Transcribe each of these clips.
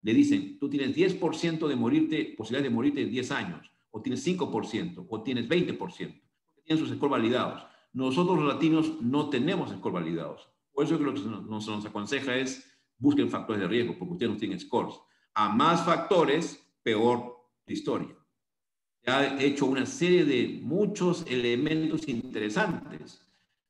le dicen, tú tienes 10% de morirte, posibilidad de morirte en 10 años, o tienes 5%, o tienes 20%. Tienen sus scores validados. Nosotros los latinos no tenemos scores validados. Por eso lo que nos aconseja es busquen factores de riesgo, porque ustedes no tienen scores. A más factores, peor la historia. Se ha hecho una serie de muchos elementos interesantes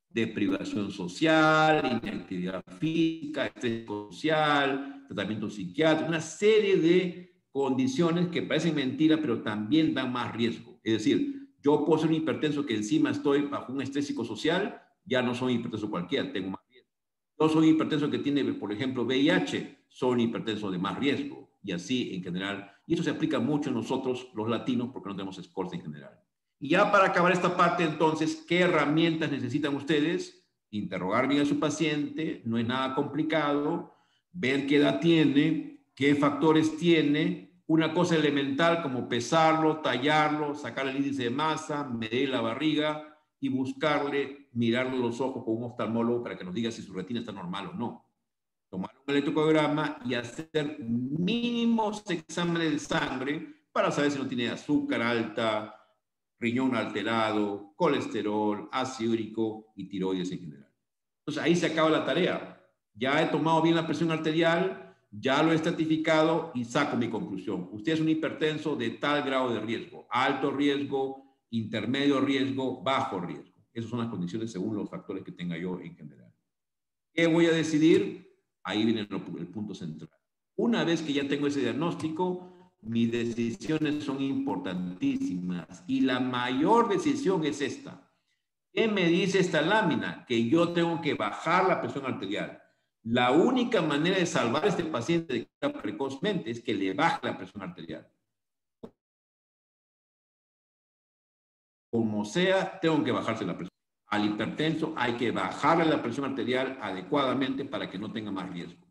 de privación social, inactividad física, estrés social, tratamiento psiquiátrico, una serie de condiciones que parecen mentira, pero también dan más riesgo. Es decir, yo puedo ser un hipertenso que encima estoy bajo un estrés psicosocial, ya no soy hipertenso cualquiera, tengo más riesgo. Yo soy un hipertenso que tiene, por ejemplo, VIH, soy un hipertenso de más riesgo, y así en general. Y eso se aplica mucho en nosotros, los latinos, porque no tenemos scores en general. Y ya para acabar esta parte, entonces, ¿qué herramientas necesitan ustedes? Interrogar bien a su paciente, no es nada complicado, ver qué edad tiene, qué factores tiene, una cosa elemental como pesarlo, tallarlo, sacar el índice de masa, medir la barriga y buscarle, mirarle los ojos con un oftalmólogo para que nos diga si su retina está normal o no. Tomar un electrocardiograma y hacer mínimos exámenes de sangre para saber si no tiene azúcar alta, riñón alterado, colesterol, ácido úrico y tiroides en general. Entonces ahí se acaba la tarea. Ya he tomado bien la presión arterial, ya lo he estratificado y saco mi conclusión. Usted es un hipertenso de tal grado de riesgo, alto riesgo, intermedio riesgo, bajo riesgo. Esas son las condiciones según los factores que tenga yo en general. ¿Qué voy a decidir? Ahí viene el punto central. Una vez que ya tengo ese diagnóstico, mis decisiones son importantísimas y la mayor decisión es esta. ¿Qué me dice esta lámina? Que yo tengo que bajar la presión arterial. La única manera de salvar a este paciente precozmente es que le baje la presión arterial. Como sea, tengo que bajarse la presión. Al hipertenso hay que bajarle la presión arterial adecuadamente para que no tenga más riesgo.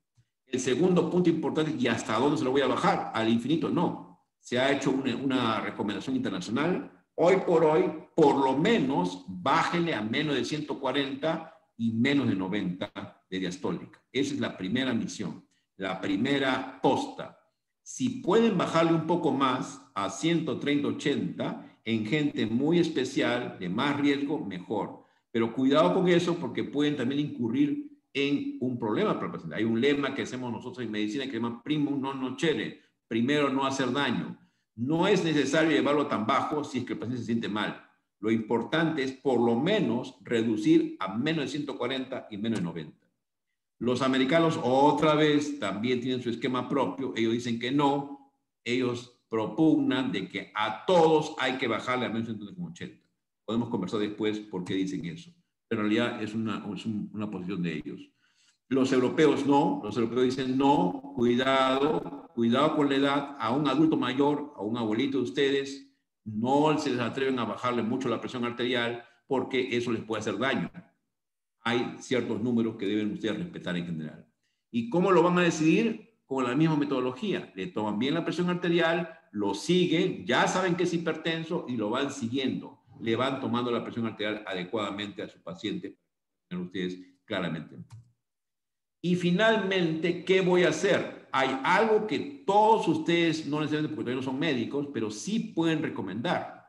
El segundo punto importante, ¿y hasta dónde se lo voy a bajar? Al infinito, no. Se ha hecho una recomendación internacional. Hoy por hoy, por lo menos, bájenle a menos de 140 y menos de 90 de diastólica. Esa es la primera misión, la primera posta. Si pueden bajarle un poco más a 130, 80, en gente muy especial, de más riesgo, mejor. Pero cuidado con eso porque pueden también incurrir en un problema para el paciente. Hay un lema que hacemos nosotros en medicina que se llama primum non nocere, primero no hacer daño. No es necesario llevarlo tan bajo si es que el paciente se siente mal. Lo importante es por lo menos reducir a menos de 140 y menos de 90. Los americanos otra vez también tienen su esquema propio. Ellos dicen que no. Ellos propugnan de que a todos hay que bajarle a menos de 180. Podemos conversar después por qué dicen eso. Pero en realidad es una posición de ellos. Los europeos no. Los europeos dicen no, cuidado con la edad. A un adulto mayor, a un abuelito de ustedes, no se les atreven a bajarle mucho la presión arterial porque eso les puede hacer daño. Hay ciertos números que deben ustedes respetar en general. ¿Y cómo lo van a decidir? Con la misma metodología. Le toman bien la presión arterial, lo siguen, ya saben que es hipertenso y lo van siguiendo. Le van tomando la presión arterial adecuadamente a su paciente, para ustedes claramente. Y finalmente, ¿qué voy a hacer? Hay algo que todos ustedes, no necesariamente porque todavía no son médicos, pero sí pueden recomendar.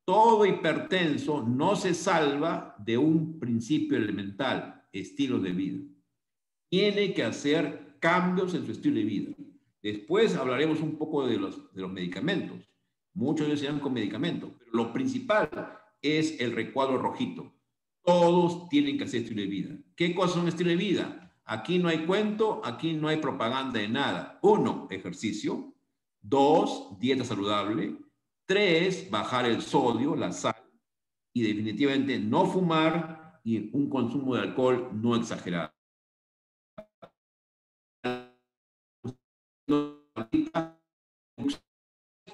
Todo hipertenso no se salva de un principio elemental, estilo de vida. Tiene que hacer cambios en su estilo de vida. Después hablaremos un poco de los medicamentos. Muchos de ellos se dan con medicamentos, pero lo principal es el recuadro rojito. Todos tienen que hacer estilo de vida. ¿Qué cosas son estilo de vida? Aquí no hay cuento, aquí no hay propaganda de nada. 1, ejercicio. 2, dieta saludable. 3, bajar el sodio, la sal. Y definitivamente no fumar y un consumo de alcohol no exagerado.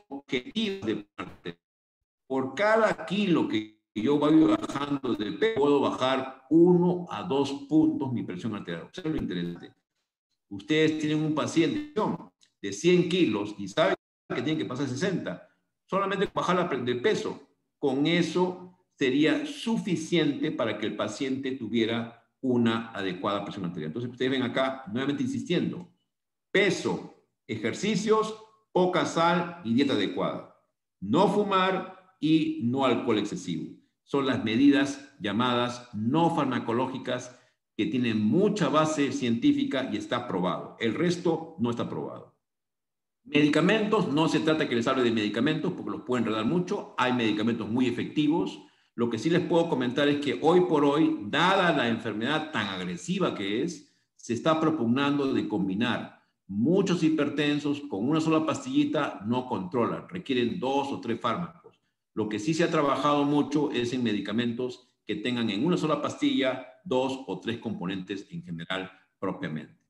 Objetivos de parte. Por cada kilo que yo voy bajando de peso, puedo bajar 1 a 2 puntos mi presión arterial. Eso es lo interesante. Ustedes tienen un paciente de 100 kilos y saben que tienen que pasar 60. Solamente bajar de peso. Con eso sería suficiente para que el paciente tuviera una adecuada presión arterial. Entonces, ustedes ven acá, nuevamente insistiendo, peso, Ejercicios, poca sal y dieta adecuada. No fumar y no alcohol excesivo. Son las medidas llamadas no farmacológicas que tienen mucha base científica y está probado. El resto no está probado. Medicamentos, no se trata que les hable de medicamentos porque los pueden enredar mucho. Hay medicamentos muy efectivos. Lo que sí les puedo comentar es que hoy por hoy, dada la enfermedad tan agresiva que es, se está propugnando de combinar. Muchos hipertensos con una sola pastillita no controlan, requieren 2 o 3 fármacos. Lo que sí se ha trabajado mucho es en medicamentos que tengan en una sola pastilla 2 o 3 componentes en general propiamente.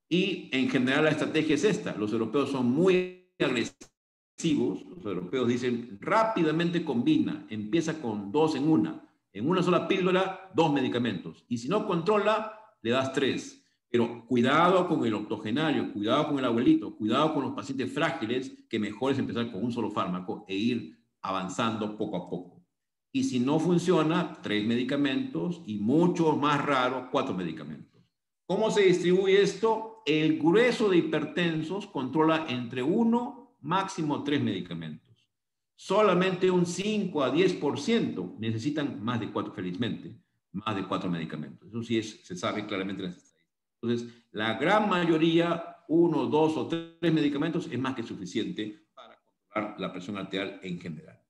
Y en general la estrategia es esta. Los europeos son muy agresivos. Los europeos dicen rápidamente combina, empieza con 2 en una. En una sola píldora, 2 medicamentos. Y si no controla, le das 3. Pero cuidado con el octogenario, cuidado con el abuelito, cuidado con los pacientes frágiles, que mejor es empezar con un solo fármaco e ir avanzando poco a poco. Y si no funciona, 3 medicamentos y mucho más raro, 4 medicamentos. ¿Cómo se distribuye esto? El grueso de hipertensos controla entre 1, máximo 3 medicamentos. Solamente un 5 a 10% necesitan más de 4, felizmente, más de 4 medicamentos. Eso sí se sabe claramente en las estadísticas. Entonces, la gran mayoría, 1, 2 o 3 medicamentos es más que suficiente para controlar la presión arterial en general.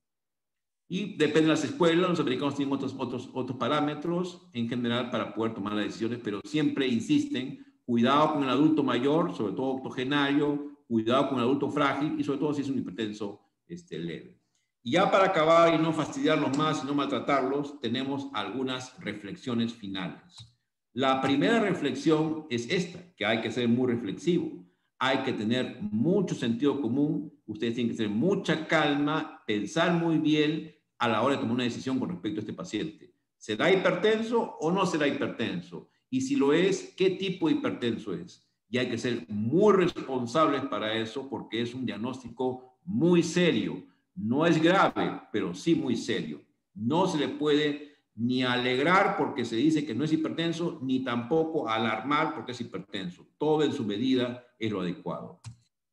Y depende de las escuelas, los americanos tienen otros parámetros en general para poder tomar las decisiones, pero siempre insisten, cuidado con el adulto mayor, sobre todo octogenario, cuidado con el adulto frágil y sobre todo si es un hipertenso leve. Y ya para acabar y no fastidiarlos más y no maltratarlos, tenemos algunas reflexiones finales. La primera reflexión es esta, que hay que ser muy reflexivo. Hay que tener mucho sentido común, ustedes tienen que tener mucha calma, pensar muy bien a la hora de tomar una decisión con respecto a este paciente. ¿Será hipertenso o no será hipertenso? Y si lo es, ¿qué tipo de hipertenso es? Y hay que ser muy responsables para eso porque es un diagnóstico muy serio. No es grave, pero sí muy serio. No se le puede ni alegrar porque se dice que no es hipertenso, ni tampoco alarmar porque es hipertenso. Todo en su medida es lo adecuado.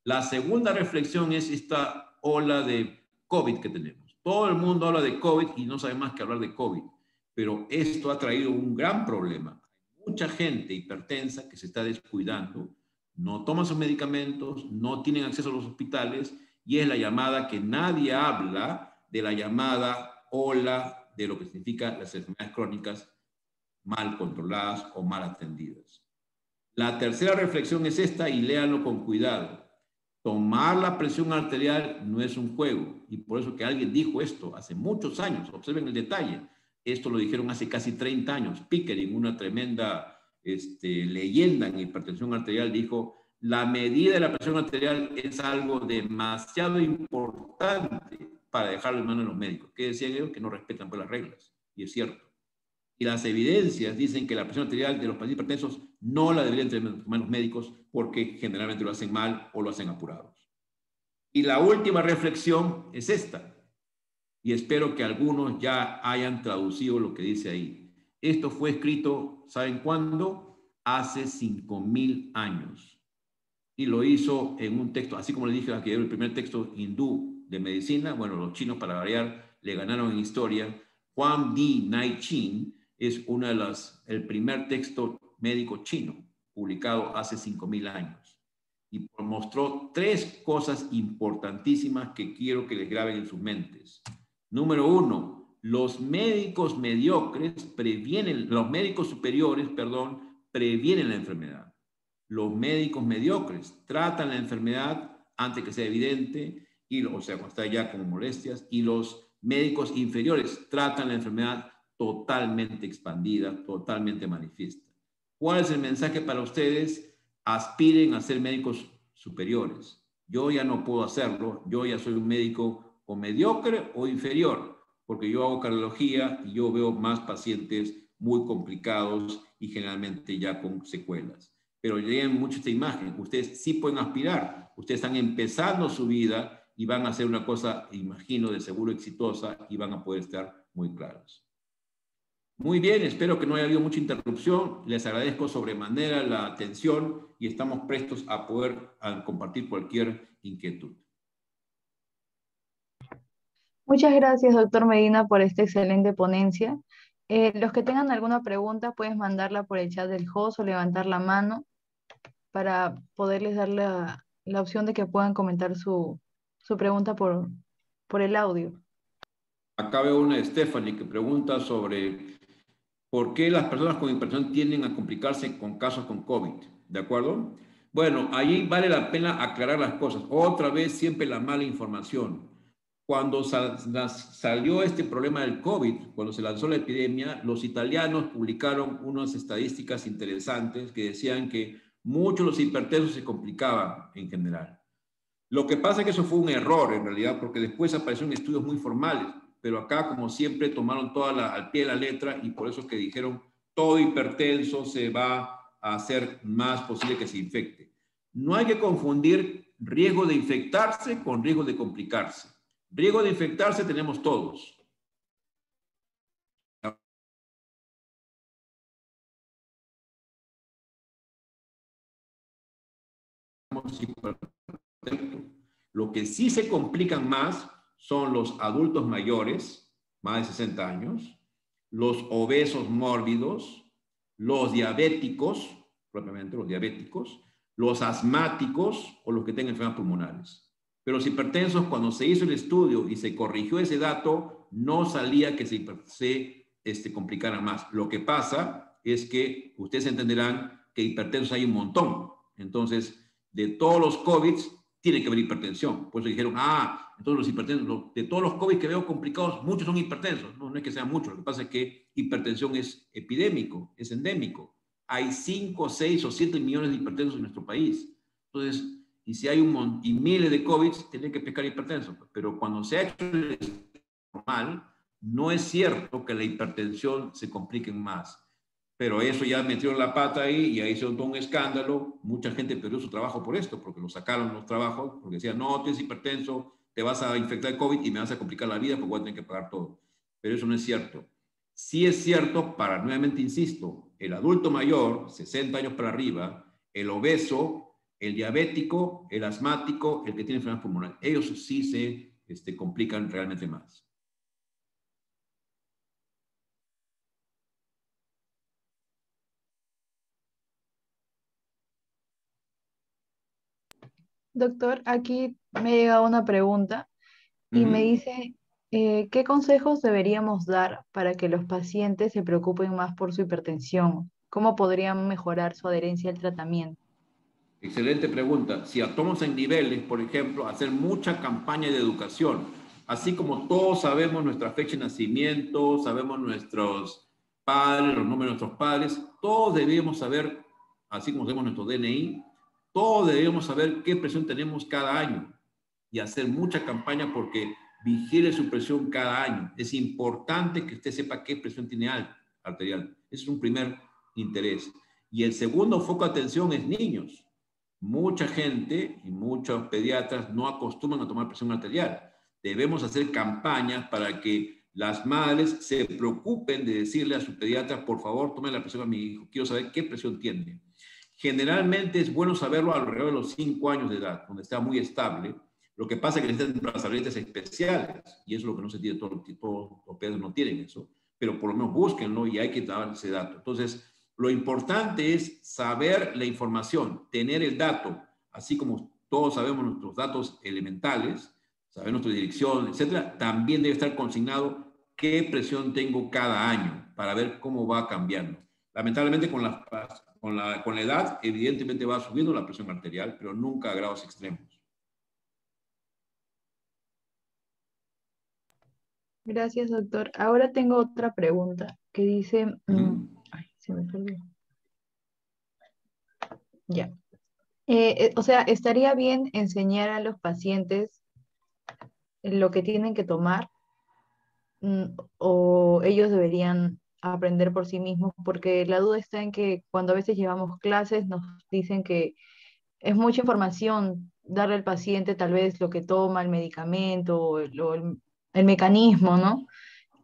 La segunda reflexión es esta ola de COVID que tenemos. Todo el mundo habla de COVID y no sabe más que hablar de COVID, pero esto ha traído un gran problema. Hay mucha gente hipertensa que se está descuidando, no toma sus medicamentos, no tienen acceso a los hospitales y es la llamada que nadie habla de la llamada ola de lo que significa las enfermedades crónicas mal controladas o mal atendidas. La tercera reflexión es esta y léanlo con cuidado. Tomar la presión arterial no es un juego y por eso que alguien dijo esto hace muchos años, observen el detalle, esto lo dijeron hace casi 30 años, Pickering, una tremenda leyenda en hipertensión arterial, dijo, la medida de la presión arterial es algo demasiado importante para dejarlo en manos de los médicos. ¿Qué decían ellos? Que no respetan por las reglas, y es cierto. Y las evidencias dicen que la presión arterial de los pacientes hipertensos no la deberían tomar los médicos porque generalmente lo hacen mal o lo hacen apurados. Y la última reflexión es esta, y espero que algunos ya hayan traducido lo que dice ahí. Esto fue escrito, ¿saben cuándo? Hace 5,000 años. Y lo hizo en un texto, así como les dije, que era el primer texto hindú de medicina. Bueno, los chinos, para variar, le ganaron en historia. Huang Di Nai Chin es el primer texto médico chino publicado hace 5,000 años. Y mostró 3 cosas importantísimas que quiero que les graben en sus mentes. Número 1, los médicos mediocres los médicos superiores, previenen la enfermedad. Los médicos mediocres tratan la enfermedad antes que sea evidente, o sea, cuando está ya con molestias, y los médicos inferiores tratan la enfermedad totalmente expandida, totalmente manifiesta. ¿Cuál es el mensaje para ustedes? Aspiren a ser médicos superiores. Yo ya no puedo hacerlo, yo ya soy un médico o mediocre o inferior, porque yo hago cardiología y yo veo más pacientes muy complicados y generalmente ya con secuelas. Pero lleguen mucho esta imagen, ustedes sí pueden aspirar, ustedes están empezando su vida y van a hacer una cosa, imagino, de seguro exitosa y van a poder estar muy claros. Muy bien, espero que no haya habido mucha interrupción. Les agradezco sobremanera la atención y estamos prestos a poder compartir cualquier inquietud. Muchas gracias, doctor Medina, por esta excelente ponencia. Los que tengan alguna pregunta pueden mandarla por el chat del host o levantar la mano para poderles dar la opción de que puedan comentar su pregunta por el audio. Acá veo una de Stephanie que pregunta sobre por qué las personas con hipertensión tienden a complicarse con casos con COVID. ¿De acuerdo? Bueno, ahí vale la pena aclarar las cosas. Otra vez, siempre la mala información. Cuando salió este problema del COVID, cuando se lanzó la epidemia, los italianos publicaron unas estadísticas interesantes que decían que muchos de los hipertensos se complicaban en general. Lo que pasa es que eso fue un error en realidad, porque después aparecieron estudios muy formales, pero acá, como siempre, tomaron toda al pie de la letra y por eso es que dijeron todo hipertenso se va a hacer más posible que se infecte. No hay que confundir riesgo de infectarse con riesgo de complicarse. Riesgo de infectarse tenemos todos. Lo que sí se complican más son los adultos mayores, más de 60 años, los obesos mórbidos, los diabéticos, propiamente los diabéticos, los asmáticos o los que tengan enfermedades pulmonares. Pero los hipertensos, cuando se hizo el estudio y se corrigió ese dato, no salía que se complicaran más. Lo que pasa es que ustedes entenderán que hipertensos hay un montón. Entonces, de todos los COVID, tiene que haber hipertensión. Por eso dijeron, entonces los hipertensos, de todos los COVID que veo complicados, muchos son hipertensos. No, no es que sean muchos, lo que pasa es que hipertensión es epidémico, es endémico. Hay 5, 6 o 7 millones de hipertensos en nuestro país. Entonces, y si hay miles de COVID, tienen que pescar hipertensos. Pero cuando se ha hecho el normal, no es cierto que la hipertensión se complique más. Pero eso ya metieron la pata ahí y ahí se hizo un escándalo. Mucha gente perdió su trabajo por esto, porque lo sacaron los trabajos, porque decían, no, tú eres hipertenso, te vas a infectar de COVID y me vas a complicar la vida porque voy a tener que pagar todo. Pero eso no es cierto. Sí es cierto, nuevamente insisto, el adulto mayor, 60 años para arriba, el obeso, el diabético, el asmático, el que tiene enfermedades pulmonares, ellos sí se complican realmente más. Doctor, aquí me ha llegado una pregunta y me dice, ¿qué consejos deberíamos dar para que los pacientes se preocupen más por su hipertensión? ¿Cómo podrían mejorar su adherencia al tratamiento? Excelente pregunta. Si actuamos en niveles, por ejemplo, hacer mucha campaña de educación, así como todos sabemos nuestra fecha de nacimiento, sabemos nuestros padres, los nombres de nuestros padres, todos debemos saber, así como sabemos nuestro DNI, todos debemos saber qué presión tenemos cada año y hacer mucha campaña porque vigile su presión cada año. Es importante que usted sepa qué presión tiene arterial. Ese es un primer interés. Y el segundo foco de atención es niños. Mucha gente y muchos pediatras no acostumbran a tomar presión arterial. Debemos hacer campañas para que las madres se preocupen de decirle a su pediatra, por favor, tome la presión a mi hijo, quiero saber qué presión tiene. Generalmente es bueno saberlo alrededor de los 5 años de edad, donde está muy estable. Lo que pasa es que necesitan brazaletes especiales, y eso es lo que no se tiene, todos los pediatras no tienen eso, pero por lo menos búsquenlo y hay que dar ese dato. Entonces, lo importante es saber la información, tener el dato, así como todos sabemos nuestros datos elementales, saber nuestra dirección, etcétera, también debe estar consignado qué presión tengo cada año para ver cómo va cambiando. Lamentablemente con la edad, evidentemente va subiendo la presión arterial, pero nunca a grados extremos. Gracias, doctor. Ahora tengo otra pregunta que dice, ay, se me perdió. Ya. O sea, ¿estaría bien enseñar a los pacientes lo que tienen que tomar o ellos deberían aprender por sí mismos? Porque la duda está en que cuando a veces llevamos clases nos dicen que es mucha información darle al paciente tal vez lo que toma, el medicamento o el mecanismo, ¿no?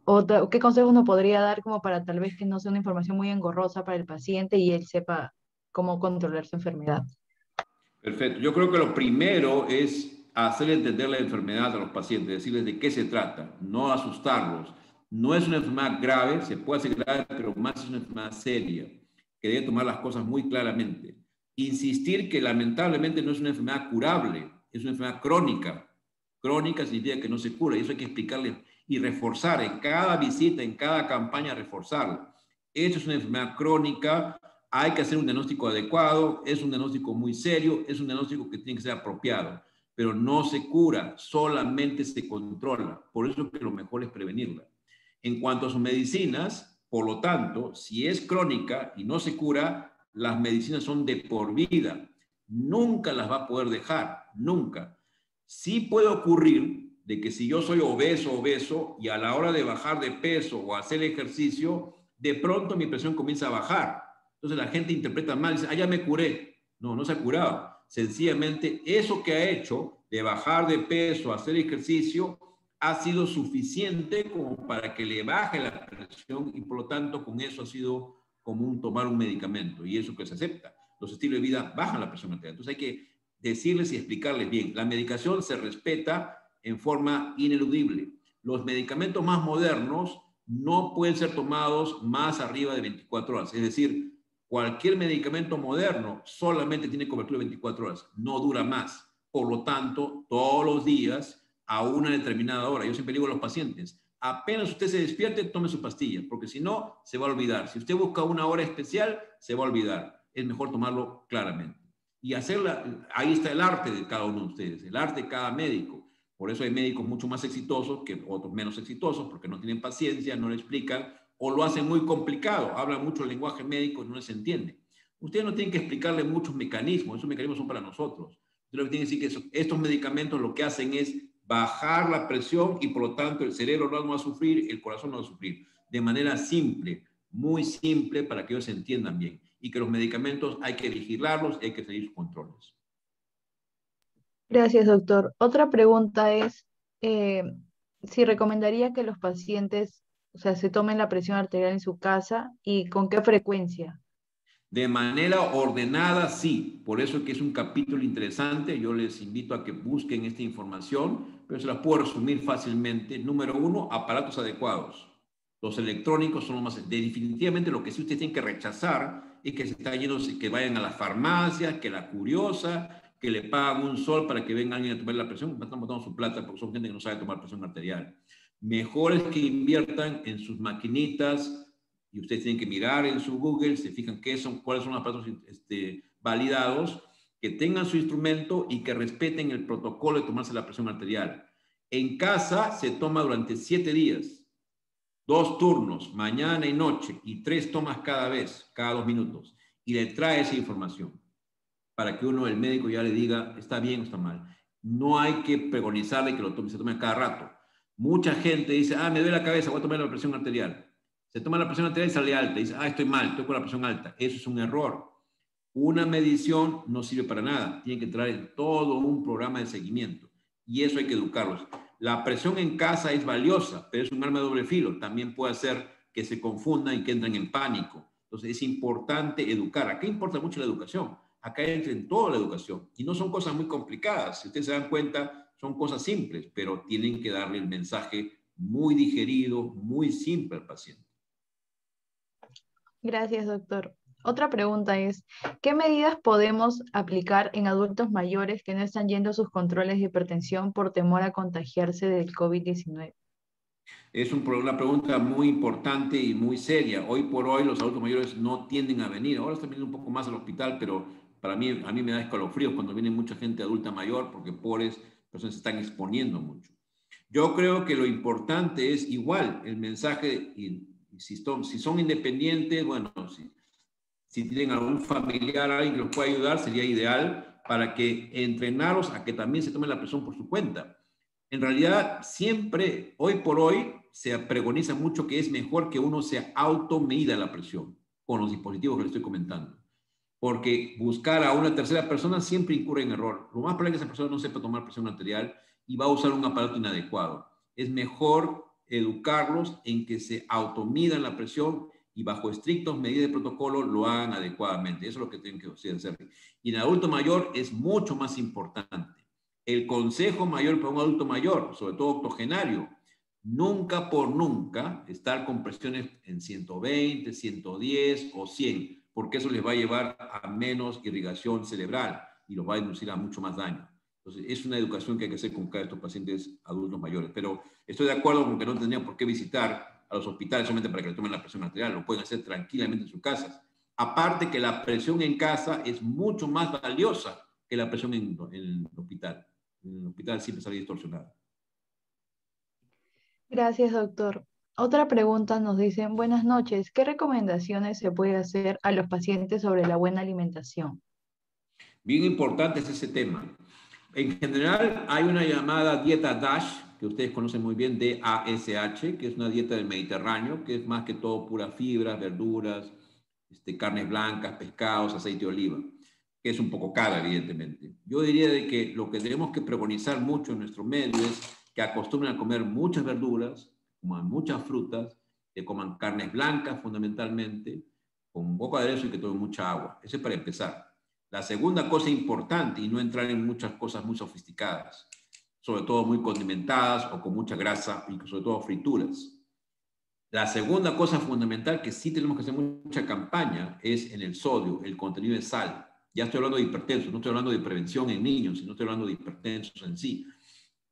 O qué consejos nos podría dar como para tal vez que no sea una información muy engorrosa para el paciente y él sepa cómo controlar su enfermedad. Perfecto. Yo creo que lo primero es hacer entender la enfermedad a los pacientes, decirles de qué se trata, no asustarlos. No es una enfermedad grave, se puede hacer grave, pero más es una enfermedad seria, que debe tomar las cosas muy claramente. Insistir que lamentablemente no es una enfermedad curable, es una enfermedad crónica. Crónica significa que no se cura, y eso hay que explicarle y reforzar en cada visita, en cada campaña, reforzarlo. Esto es una enfermedad crónica, hay que hacer un diagnóstico adecuado, es un diagnóstico muy serio, es un diagnóstico que tiene que ser apropiado, pero no se cura, solamente se controla. Por eso es que lo mejor es prevenirla. En cuanto a sus medicinas, por lo tanto, si es crónica y no se cura, las medicinas son de por vida. Nunca las va a poder dejar, nunca. Sí puede ocurrir de que si yo soy obeso y a la hora de bajar de peso o hacer ejercicio, de pronto mi presión comienza a bajar. Entonces la gente interpreta mal, dice, ya me curé. No, no se ha curado. Sencillamente eso que ha hecho de bajar de peso, hacer ejercicio, ha sido suficiente como para que le baje la presión y por lo tanto con eso ha sido común tomar un medicamento y eso que se acepta. Los estilos de vida bajan la presión arterial. Entonces hay que decirles y explicarles bien. La medicación se respeta en forma ineludible. Los medicamentos más modernos no pueden ser tomados más arriba de 24 horas. Es decir, cualquier medicamento moderno solamente tiene cobertura de 24 horas, no dura más. Por lo tanto, todos los días, a una determinada hora, yo siempre digo a los pacientes, apenas usted se despierte, tome su pastilla, porque si no, se va a olvidar. Si usted busca una hora especial, se va a olvidar. Es mejor tomarlo claramente. Y hacerla, ahí está el arte de cada uno de ustedes, el arte de cada médico. Por eso hay médicos mucho más exitosos que otros menos exitosos, porque no tienen paciencia, no le explican, o lo hacen muy complicado, hablan mucho el lenguaje médico y no les entiende. Ustedes no tienen que explicarle muchos mecanismos, esos mecanismos son para nosotros. Ustedes lo que tienen que decir que estos medicamentos lo que hacen es bajar la presión y por lo tanto el cerebro no va a sufrir, el corazón no va a sufrir. De manera simple, muy simple para que ellos se entiendan bien. Y que los medicamentos hay que vigilarlos y hay que seguir sus controles. Gracias, doctor. Otra pregunta es eh, si recomendaría que los pacientes, o sea, se tomen la presión arterial en su casa y con qué frecuencia. De manera ordenada, sí. Por eso es que es un capítulo interesante. Yo les invito a que busquen esta información, pero se la puedo resumir fácilmente. Número uno, aparatos adecuados. Los electrónicos son los más... definitivamente lo que sí ustedes tienen que rechazar es que se está yendo, que vayan a las farmacias, que la curiosa, que le pagan un sol para que venga alguien a tomar la presión. Están botando su plata porque son gente que no sabe tomar presión arterial. Mejor es que inviertan en sus maquinitas, y ustedes tienen que mirar en su Google, se fijan cuáles son los aparatos validados, que tengan su instrumento y que respeten el protocolo de tomarse la presión arterial. En casa se toma durante 7 días, 2 turnos, mañana y noche, y 3 tomas cada vez, cada 2 minutos, y le trae esa información para que uno, el médico, ya le diga, está bien o está mal. No hay que pregonizarle que se tome cada rato. Mucha gente dice, me duele la cabeza, voy a tomar la presión arterial. Se toma la presión arterial y sale alta. Dice, estoy mal, estoy con la presión alta. Eso es un error. Una medición no sirve para nada. Tiene que traer todo un programa de seguimiento. Y eso hay que educarlos. La presión en casa es valiosa, pero es un arma de doble filo. También puede hacer que se confundan y que entren en pánico. Entonces es importante educar. Acá importa mucho la educación. Acá entra en toda la educación. Y no son cosas muy complicadas. Si ustedes se dan cuenta, son cosas simples, pero tienen que darle el mensaje muy digerido, muy simple al paciente. Gracias, doctor. Otra pregunta es, ¿qué medidas podemos aplicar en adultos mayores que no están yendo a sus controles de hipertensión por temor a contagiarse del COVID-19? Es una pregunta muy importante y muy seria. Hoy por hoy los adultos mayores no tienden a venir. Ahora están viniendo un poco más al hospital, pero a mí me da escalofríos cuando viene mucha gente adulta mayor porque pobres personas se están exponiendo mucho. Yo creo que lo importante es igual el mensaje, y si son independientes, bueno, si tienen algún familiar, alguien que los pueda ayudar, sería ideal para que entrenarlos a que también se tomen la presión por su cuenta. En realidad, siempre, hoy por hoy, se pregoniza mucho que es mejor que uno se automida la presión con los dispositivos que le estoy comentando. Porque buscar a una tercera persona siempre incurre en error. Lo más probable es que esa persona no sepa tomar presión arterial y va a usar un aparato inadecuado. Es mejor educarlos en que se automidan la presión y bajo estrictos medidas de protocolo lo hagan adecuadamente. Eso es lo que tienen que hacer. Y en el adulto mayor es mucho más importante. El consejo mayor para un adulto mayor, sobre todo octogenario, nunca por nunca estar con presiones en 120, 110 o 100, porque eso les va a llevar a menos irrigación cerebral y los va a inducir a mucho más daño. Entonces, es una educación que hay que hacer con cada de estos pacientes adultos mayores. Pero estoy de acuerdo con que no tendrían por qué visitar a los hospitales solamente para que le tomen la presión arterial. Lo pueden hacer tranquilamente en sus casas. Aparte que la presión en casa es mucho más valiosa que la presión en el hospital. En el hospital siempre sale distorsionada. Gracias, doctor. Otra pregunta nos dicen, buenas noches, ¿qué recomendaciones se puede hacer a los pacientes sobre la buena alimentación? Bien importante es ese tema. En general, hay una llamada dieta DASH, que ustedes conocen muy bien, DASH, que es una dieta del Mediterráneo, que es más que todo pura fibras, verduras, carnes blancas, pescados, aceite de oliva, que es un poco cara, evidentemente. Yo diría de que lo que tenemos que preconizar mucho en nuestro medio es que acostumbren a comer muchas verduras, coman muchas frutas, que coman carnes blancas fundamentalmente, con un poco de aderezo y que tomen mucha agua. Eso es para empezar. La segunda cosa importante, y no entrar en muchas cosas muy sofisticadas, sobre todo muy condimentadas o con mucha grasa y sobre todo frituras. La segunda cosa fundamental que sí tenemos que hacer mucha campaña es en el sodio, el contenido de sal. Ya estoy hablando de hipertensos, no estoy hablando de prevención en niños, sino estoy hablando de hipertensos en sí.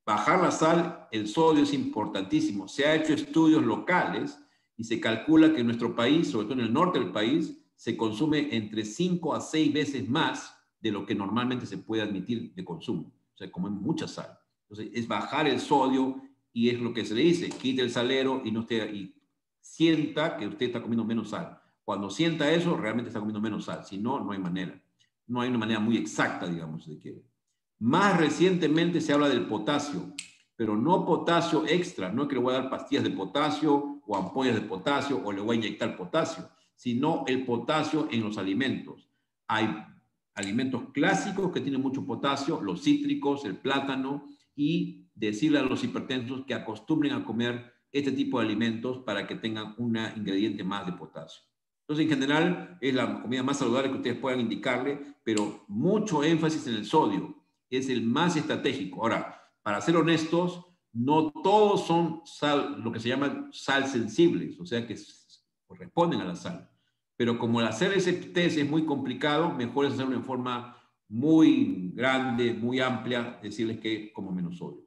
Bajar la sal, el sodio es importantísimo. Se han hecho estudios locales y se calcula que en nuestro país, sobre todo en el norte del país, se consume entre 5 a 6 veces más de lo que normalmente se puede admitir de consumo. O sea, comemos mucha sal. Entonces, es bajar el sodio y es lo que se le dice, quite el salero y sienta que usted está comiendo menos sal. Cuando sienta eso, realmente está comiendo menos sal. Si no, no hay manera. No hay una manera muy exacta, digamos, de que... Más recientemente se habla del potasio, pero no potasio extra, no es que le voy a dar pastillas de potasio o ampollas de potasio o le voy a inyectar potasio, sino el potasio en los alimentos. Hay alimentos clásicos que tienen mucho potasio, los cítricos, el plátano, y decirle a los hipertensos que acostumbren a comer este tipo de alimentos para que tengan un ingrediente más de potasio. Entonces, en general, es la comida más saludable que ustedes puedan indicarle, pero mucho énfasis en el sodio. Es el más estratégico. Ahora, para ser honestos, no todos son sal, lo que se llaman sal sensibles, o sea que corresponden a la sal. Pero como el hacer ese test es muy complicado, mejor es hacerlo en forma muy grande, muy amplia, decirles que como menos sodio.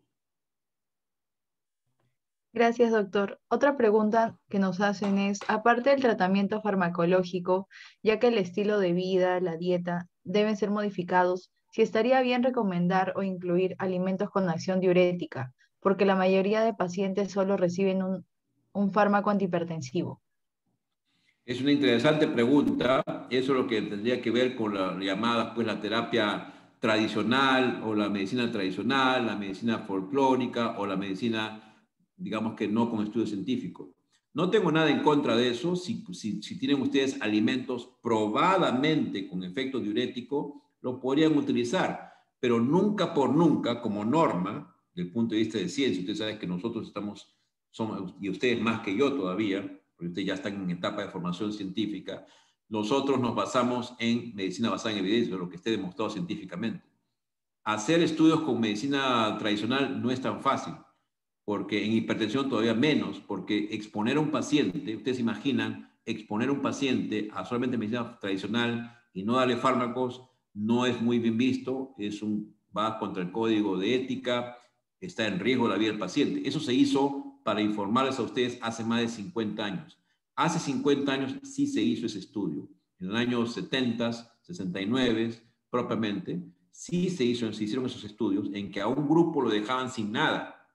Gracias, doctor. Otra pregunta que nos hacen es, aparte del tratamiento farmacológico, ya que el estilo de vida, la dieta, deben ser modificados, si estaría bien recomendar o incluir alimentos con acción diurética, porque la mayoría de pacientes solo reciben un fármaco antihipertensivo. Es una interesante pregunta. Eso es lo que tendría que ver con la llamada, pues, la terapia tradicional o la medicina tradicional, la medicina folclórica o la medicina, digamos que no con estudios científicos. No tengo nada en contra de eso. Si tienen ustedes alimentos probadamente con efecto diurético, lo podrían utilizar, pero nunca por nunca, como norma, desde el punto de vista de ciencia. Ustedes saben que nosotros somos, y ustedes más que yo todavía, porque ustedes ya están en etapa de formación científica, nosotros nos basamos en medicina basada en evidencia, lo que esté demostrado científicamente. Hacer estudios con medicina tradicional no es tan fácil, porque en hipertensión todavía menos, porque exponer a un paciente, ustedes imaginan, exponer a un paciente a solamente medicina tradicional y no darle fármacos, no es muy bien visto, va contra el código de ética, está en riesgo la vida del paciente. Eso se hizo para informarles a ustedes hace más de 50 años. Hace 50 años sí se hizo ese estudio. En los años 70, 69, propiamente, sí se hicieron esos estudios en que a un grupo lo dejaban sin nada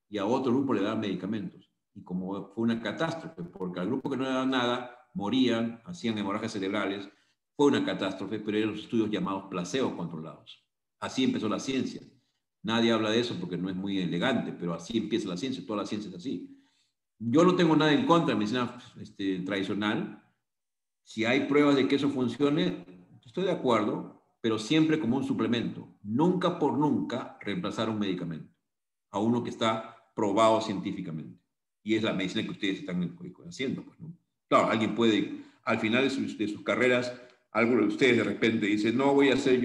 y a otro grupo le daban medicamentos. Y como fue una catástrofe, porque al grupo que no le daban nada, morían, hacían hemorragias cerebrales, fue una catástrofe, pero eran los estudios llamados placebo controlados. Así empezó la ciencia. Nadie habla de eso porque no es muy elegante, pero así empieza la ciencia, toda la ciencia es así. Yo no tengo nada en contra de medicina tradicional. Si hay pruebas de que eso funcione, estoy de acuerdo, pero siempre como un suplemento. Nunca por nunca reemplazar un medicamento a uno que está probado científicamente. Y es la medicina que ustedes están haciendo, pues, ¿no? Claro, alguien puede, al final de sus carreras, alguno de ustedes de repente dice, no voy a hacer,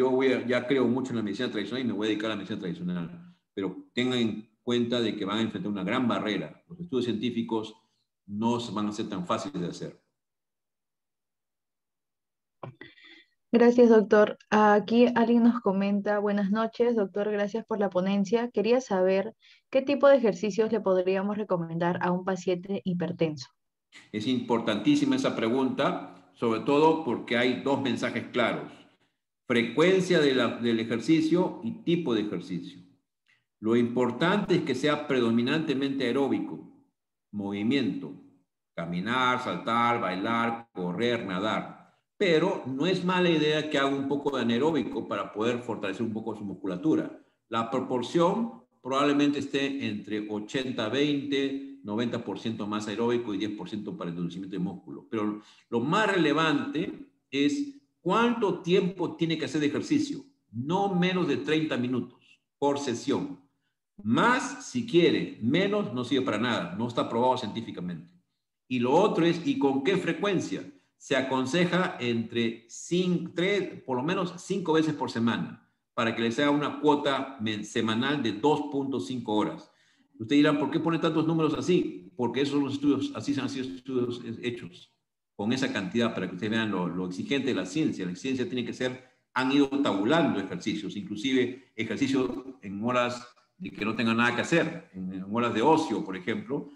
ya creo mucho en la medicina tradicional y me voy a dedicar a la medicina tradicional. Pero tengan en cuenta de que van a enfrentar una gran barrera. Los estudios científicos no van a ser tan fáciles de hacer. Gracias, doctor. Aquí alguien nos comenta, buenas noches, doctor, gracias por la ponencia. Quería saber qué tipo de ejercicios le podríamos recomendar a un paciente hipertenso. Es importantísima esa pregunta, sobre todo porque hay dos mensajes claros. Frecuencia del ejercicio y tipo de ejercicio. Lo importante es que sea predominantemente aeróbico, movimiento, caminar, saltar, bailar, correr, nadar. Pero no es mala idea que haga un poco de anaeróbico para poder fortalecer un poco su musculatura. La proporción probablemente esté entre 80-20, 90% más aeróbico y 10% para el endurecimiento de músculo. Pero lo más relevante es cuánto tiempo tiene que hacer de ejercicio. No menos de 30 minutos por sesión. Más si quiere, menos no sirve para nada, no está probado científicamente. Y lo otro es, ¿y con qué frecuencia? Se aconseja entre por lo menos 5 veces por semana, para que les haga una cuota semanal de 2.5 horas. Ustedes dirán, ¿por qué pone tantos números así? Porque esos son los estudios, así han sido estudios hechos, con esa cantidad, para que ustedes vean lo exigente de la ciencia. La ciencia tiene que ser, han ido tabulando ejercicios, inclusive ejercicios en horas de que no tenga nada que hacer, en horas de ocio, por ejemplo,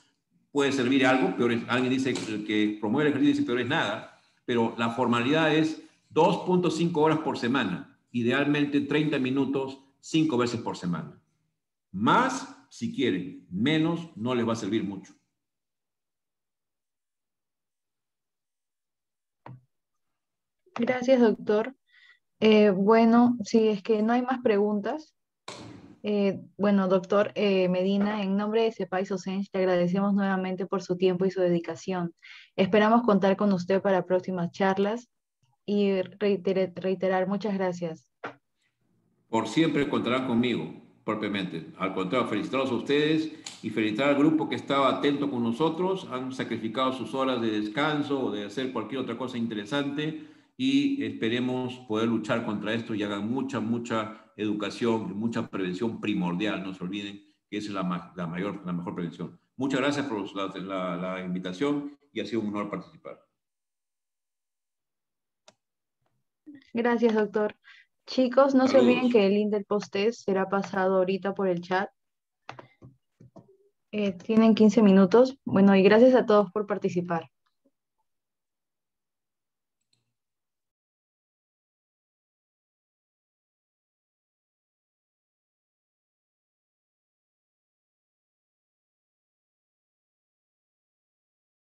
puede servir algo, peor es, alguien dice que promueve el ejercicio dice peor es nada, pero la formalidad es 2.5 horas por semana, idealmente 30 minutos 5 veces por semana. Más si quieren, menos no les va a servir mucho. Gracias, doctor. Bueno, si es que no hay más preguntas, bueno, doctor Medina, en nombre de CEPAI SOCENS, le agradecemos nuevamente por su tiempo y su dedicación. Esperamos contar con usted para próximas charlas y reiterar muchas gracias. Por siempre contarán conmigo, propiamente. Al contrario, felicitaros a ustedes y felicitar al grupo que estaba atento con nosotros. Han sacrificado sus horas de descanso o de hacer cualquier otra cosa interesante y esperemos poder luchar contra esto y hagan mucha educación, mucha prevención primordial. No se olviden que esa es la mejor prevención. Muchas gracias por la invitación y ha sido un honor participar. Gracias, doctor. Chicos, no se olviden Saludos. que el link del post-test será pasado ahorita por el chat. Tienen 15 minutos. Bueno, y gracias a todos por participar.